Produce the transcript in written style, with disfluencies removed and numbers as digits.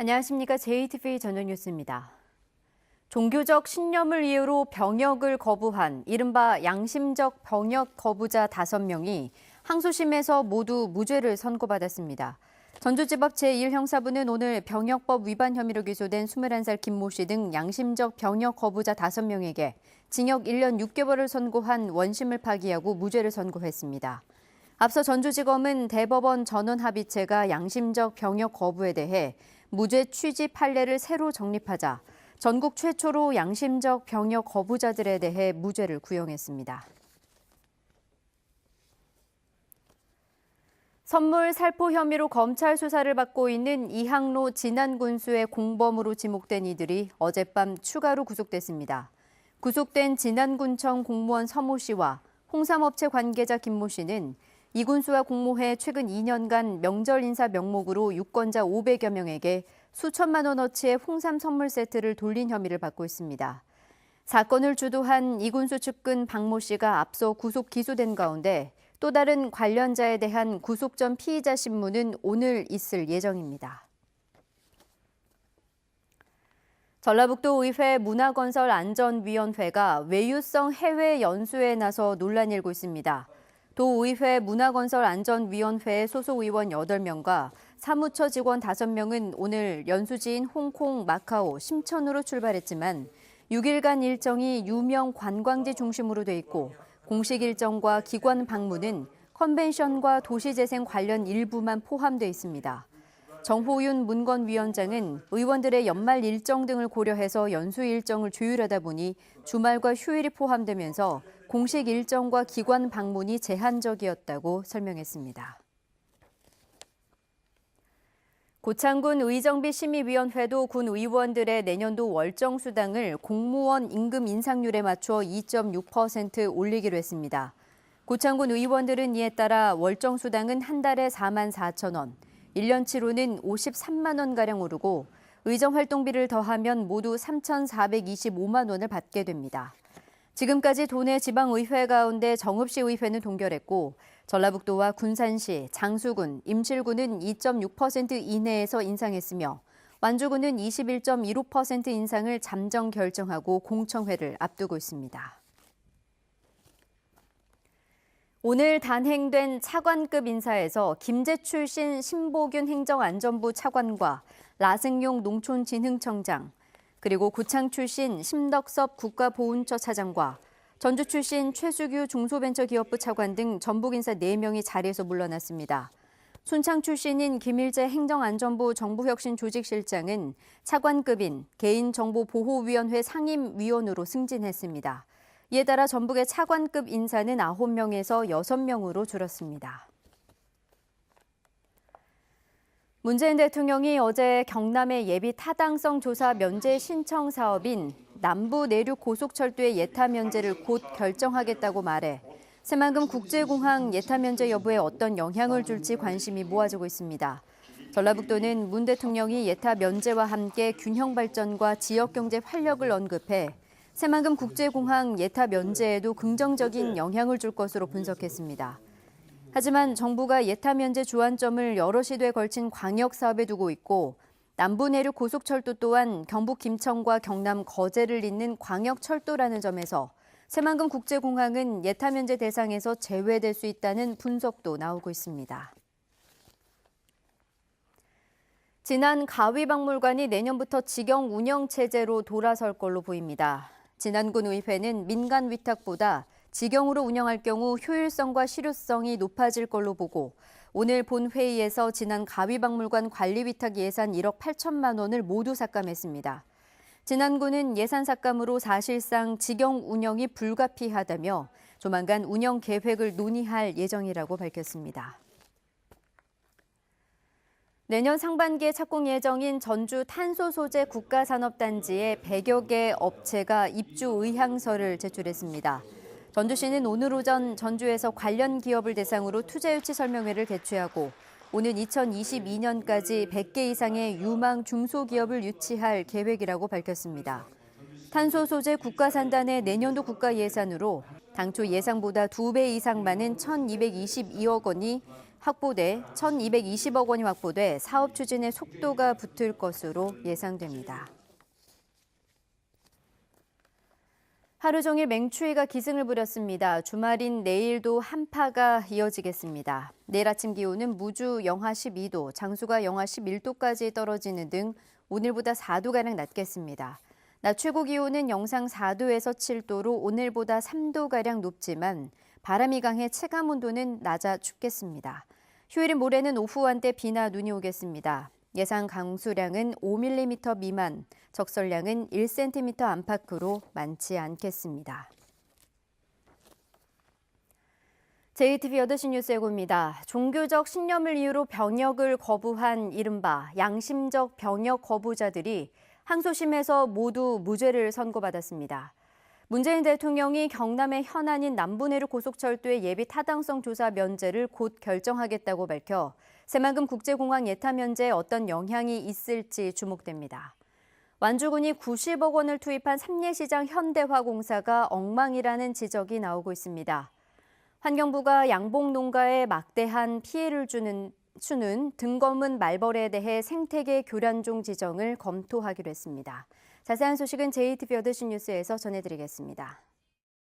안녕하십니까. JTV 저녁 뉴스입니다. 종교적 신념을 이유로 병역을 거부한 이른바 양심적 병역 거부자 5명이 항소심에서 모두 무죄를 선고받았습니다. 전주지법 제1형사부는 오늘 병역법 위반 혐의로 기소된 21살 김모 씨 등 양심적 병역 거부자 5명에게 징역 1년 6개월을 선고한 원심을 파기하고 무죄를 선고했습니다. 앞서 전주지검은 대법원 전원합의체가 양심적 병역 거부에 대해 무죄 취지 판례를 새로 정립하자 전국 최초로 양심적 병역 거부자들에 대해 무죄를 구형했습니다. 선물 살포 혐의로 검찰 수사를 받고 있는 이항로 진안군수의 공범으로 지목된 이들이 어젯밤 추가로 구속됐습니다. 구속된 진안군청 공무원 서모 씨와 홍삼업체 관계자 김모 씨는 이 군수와 공모해 최근 2년간 명절 인사 명목으로 유권자 500여 명에게 수천만 원어치의 홍삼 선물 세트를 돌린 혐의를 받고 있습니다. 사건을 주도한 이 군수 측근 박모 씨가 앞서 구속 기소된 가운데 또 다른 관련자에 대한 구속 전 피의자 신문은 오늘 있을 예정입니다. 전라북도 의회 문화건설안전위원회가 외유성 해외 연수에 나서 논란이 일고 있습니다. 도의회 문화건설안전위원회 소속 의원 8명과 사무처 직원 5명은 오늘 연수지인 홍콩, 마카오, 심천으로 출발했지만 6일간 일정이 유명 관광지 중심으로 돼 있고 공식 일정과 기관 방문은 컨벤션과 도시재생 관련 일부만 포함돼 있습니다. 정호윤 문건위원장은 의원들의 연말 일정 등을 고려해서 연수 일정을 조율하다 보니 주말과 휴일이 포함되면서 공식 일정과 기관 방문이 제한적이었다고 설명했습니다. 고창군 의정비 심의위원회도 군 의원들의 내년도 월정 수당을 공무원 임금 인상률에 맞춰 2.6% 올리기로 했습니다. 고창군 의원들은 이에 따라 월정 수당은 한 달에 4만 4천 원, 1년치로는 53만 원가량 오르고 의정활동비를 더하면 모두 3,425만 원을 받게 됩니다. 지금까지 도내 지방의회 가운데 정읍시 의회는 동결했고 전라북도와 군산시, 장수군, 임실군은 2.6% 이내에서 인상했으며 완주군은 21.15% 인상을 잠정 결정하고 공청회를 앞두고 있습니다. 오늘 단행된 차관급 인사에서 김제 출신 신보균 행정안전부 차관과 라승용 농촌진흥청장, 그리고 고창 출신 심덕섭 국가보훈처 차장과 전주 출신 최수규 중소벤처기업부 차관 등 전북 인사 4명이 자리에서 물러났습니다. 순창 출신인 김일재 행정안전부 정부혁신조직실장은 차관급인 개인정보보호위원회 상임위원으로 승진했습니다. 이에 따라 전북의 차관급 인사는 9명에서 6명으로 줄었습니다. 문재인 대통령이 어제 경남의 예비 타당성 조사 면제 신청 사업인 남부 내륙 고속철도의 예타 면제를 곧 결정하겠다고 말해 새만금 국제공항 예타 면제 여부에 어떤 영향을 줄지 관심이 모아지고 있습니다. 전라북도는 문 대통령이 예타 면제와 함께 균형 발전과 지역 경제 활력을 언급해 새만금 국제공항 예타 면제에도 긍정적인 영향을 줄 것으로 분석했습니다. 하지만 정부가 예타 면제 주안점을 여러 시도에 걸친 광역 사업에 두고 있고 남부 내륙 고속철도 또한 경북 김천과 경남 거제를 잇는 광역철도라는 점에서 새만금 국제공항은 예타 면제 대상에서 제외될 수 있다는 분석도 나오고 있습니다. 진안 가위박물관이 내년부터 직영 운영 체제로 돌아설 걸로 보입니다. 진안군 의회는 민간 위탁보다 직영으로 운영할 경우 효율성과 실효성이 높아질 걸로 보고 오늘 본회의에서 진안 가위박물관 관리 위탁 예산 1억 8천만 원을 모두 삭감했습니다. 진안군은 예산 삭감으로 사실상 직영 운영이 불가피하다며 조만간 운영 계획을 논의할 예정이라고 밝혔습니다. 내년 상반기에 착공 예정인 전주 탄소 소재 국가산업단지에 100여 개 업체가 입주 의향서를 제출했습니다. 전주시는 오늘 오전 전주에서 관련 기업을 대상으로 투자 유치 설명회를 개최하고 오는 2022년까지 100개 이상의 유망 중소기업을 유치할 계획이라고 밝혔습니다. 탄소 소재 국가산단의 내년도 국가 예산으로 당초 예상보다 2배 이상 많은 1,222억 원이 확보돼 1,220억 원이 확보돼 사업 추진에 속도가 붙을 것으로 예상됩니다. 하루 종일 맹추위가 기승을 부렸습니다. 주말인 내일도 한파가 이어지겠습니다. 내일 아침 기온은 무주 영하 12도, 장수가 영하 11도까지 떨어지는 등 오늘보다 4도가량 낮겠습니다. 낮 최고 기온은 영상 4도에서 7도로 오늘보다 3도가량 높지만 바람이 강해 체감 온도는 낮아 춥겠습니다. 휴일인 모레는 오후 한때 비나 눈이 오겠습니다. 예상 강수량은 5mm 미만, 적설량은 1cm 안팎으로 많지 않겠습니다. JTBC 8시 뉴스 예고입니다. 종교적 신념을 이유로 병역을 거부한 이른바 양심적 병역 거부자들이 항소심에서 모두 무죄를 선고받았습니다. 문재인 대통령이 경남의 현안인 남부내륙 고속철도의 예비 타당성 조사 면제를 곧 결정하겠다고 밝혀 새만금 국제공항 예타 면제에 어떤 영향이 있을지 주목됩니다. 완주군이 90억 원을 투입한 삼례시장 현대화공사가 엉망이라는 지적이 나오고 있습니다. 환경부가 양봉 농가에 막대한 피해를 주는 등검은 말벌에 대해 생태계 교란종 지정을 검토하기로 했습니다. 자세한 소식은 JTBC 8시 뉴스에서 전해드리겠습니다.